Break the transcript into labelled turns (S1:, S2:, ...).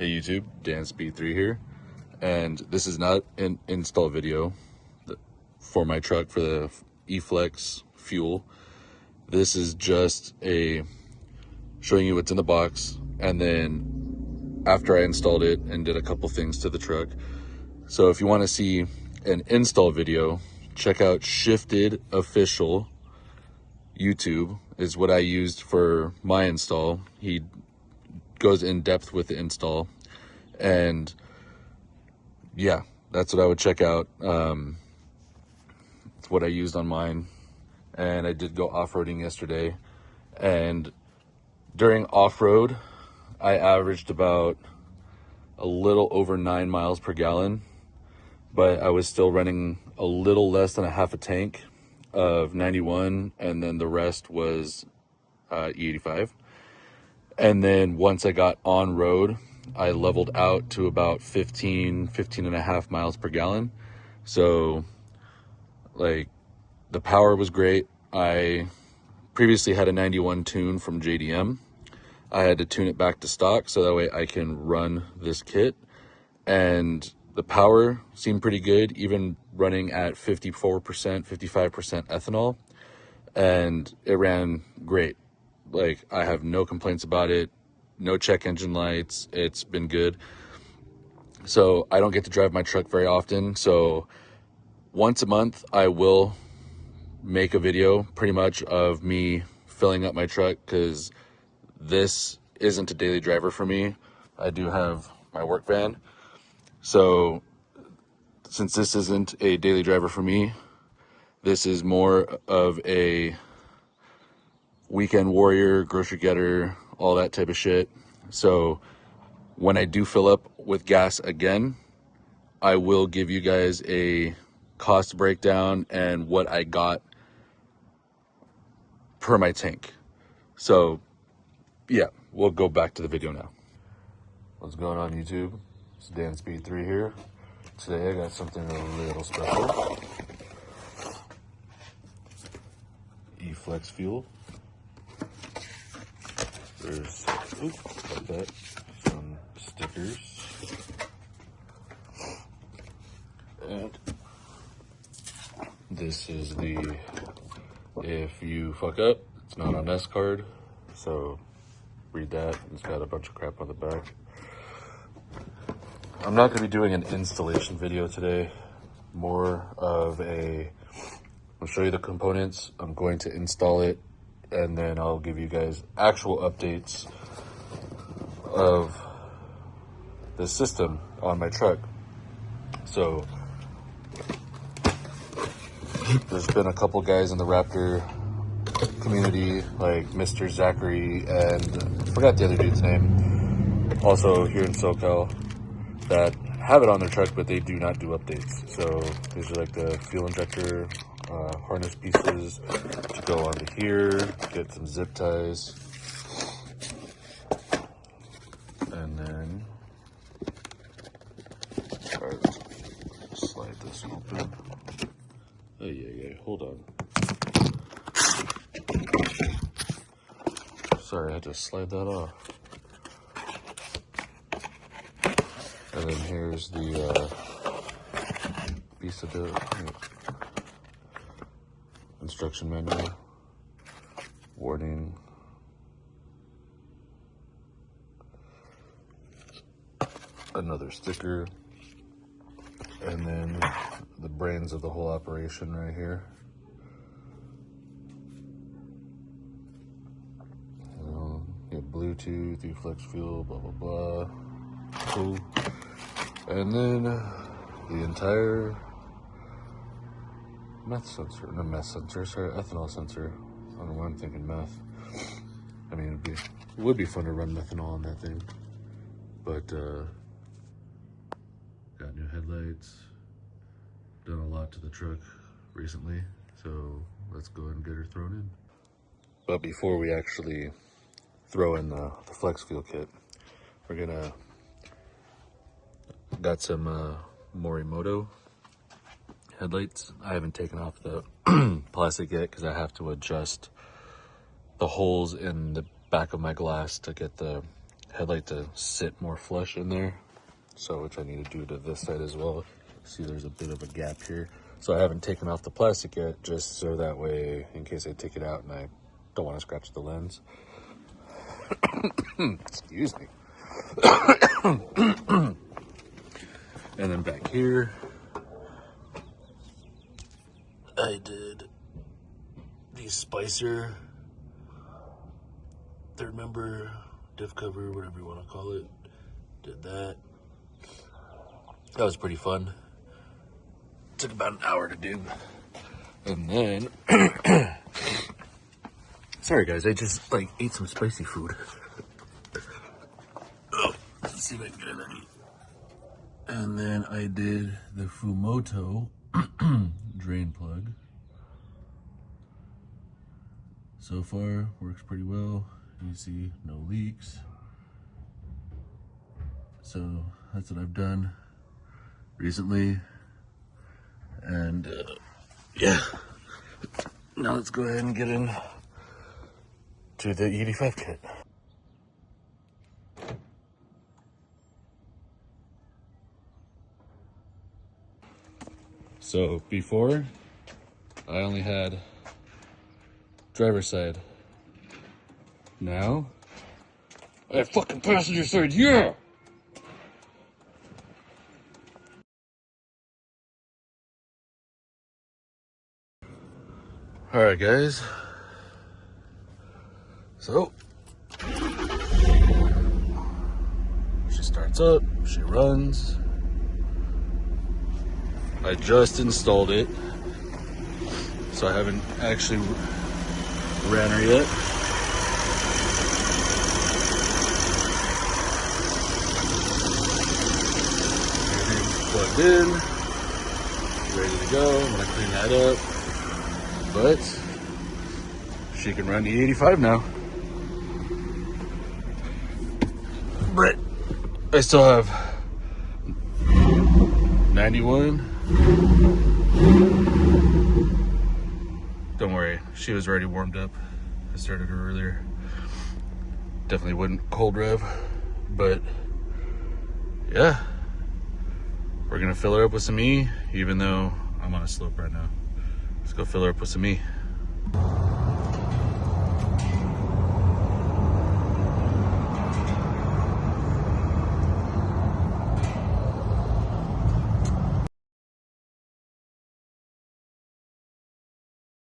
S1: Hey YouTube, Dan Speed3 here, and this is not an install video for my truck for the EFLEXFUEL. This is just a showing you what's in the box, and then after I installed it and did a couple things to the truck. So if you want to see an install video, check out ShiftedOfficial. YouTube is what I used for my install. He goes in depth with the install, and yeah, that's what I would check out. It's what I used on mine, and I did go off-roading yesterday, and during off-road I averaged about a little over 9 miles per gallon, but I was still running a little less than a half a tank of 91, and then the rest was E85. And then once I got on road, I leveled out to about 15 and a half miles per gallon. So like the power was great. I previously had a 91 tune from JDM. I had to tune it back to stock so that way I can run this kit. And the power seemed pretty good, even running at 54%, 55% ethanol. And it ran great. Like, I have no complaints about it, no check engine lights, it's been good. So I don't get to drive my truck very often, so once a month I will make a video pretty much of me filling up my truck, because this isn't a daily driver for me. I do have my work van, so since this isn't a daily driver for me, this is more of a weekend warrior, grocery getter, all that type of shit. So when I do fill up with gas again, I will give you guys a cost breakdown and what I got per my tank. So yeah, we'll go back to the video now. What's going on, YouTube? It's Dan Speed3 here. Today I got something a little special. EFLEXFUEL. There's, like that, some stickers, and this is the if you fuck up, it's not on S card, so read that. It's got a bunch of crap on the back. I'm not going to be doing an installation video today, more of I'll show you the components, I'm going to install it, and then I'll give you guys actual updates of the system on my truck. So there's been a couple guys in the Raptor community, like Mr. Zachary and I forgot the other dude's name, also here in SoCal, that have it on their truck, but they do not do updates. So these are like the fuel injector harness pieces to go onto here, get some zip ties, and then let's slide this open. Oh yeah, hold on. Sorry, I had to slide that off. And then here's the piece of the instruction manual, warning, another sticker, and then the brains of the whole operation right here. Bluetooth, EFLEXFUEL, blah blah blah. Cool. And then the entire ethanol sensor. I don't know why I'm thinking meth. I mean, it would be fun to run methanol on that thing. But got new headlights. Done a lot to the truck recently, so let's go ahead and get her thrown in. But before we actually throw in the FlexFuel kit, we're gonna got some Morimoto headlights. I haven't taken off the plastic yet because I have to adjust the holes in the back of my glass to get the headlight to sit more flush in there. So, which I need to do to this side as well. See, there's a bit of a gap here. So I haven't taken off the plastic yet, just so that way, in case I take it out and I don't want to scratch the lens. Excuse me. And then back here, I did the Spicer third member diff cover, whatever you want to call it. Did that. That was pretty fun. Took about an hour to do. And then sorry guys, I just ate some spicy food. Oh, let's see if I can get it ready. And then I did the Fumoto drain plug. So far, works pretty well. You see no leaks. So that's what I've done recently. And yeah, now let's go ahead and get in to the E85 kit. So before, I only had driver's side. Now, I have fucking passenger side, yeah! Alright guys, so she starts up, she runs. I just installed it, so I haven't actually ran her yet. Everything's plugged in, ready to go. I'm gonna clean that up. But she can run the 85 now. But I still have 91. Don't worry, she was already warmed up. I started her earlier. Definitely wouldn't cold rev, but yeah. We're gonna fill her up with some E, even though I'm on a slope right now. Let's go fill her up with some E.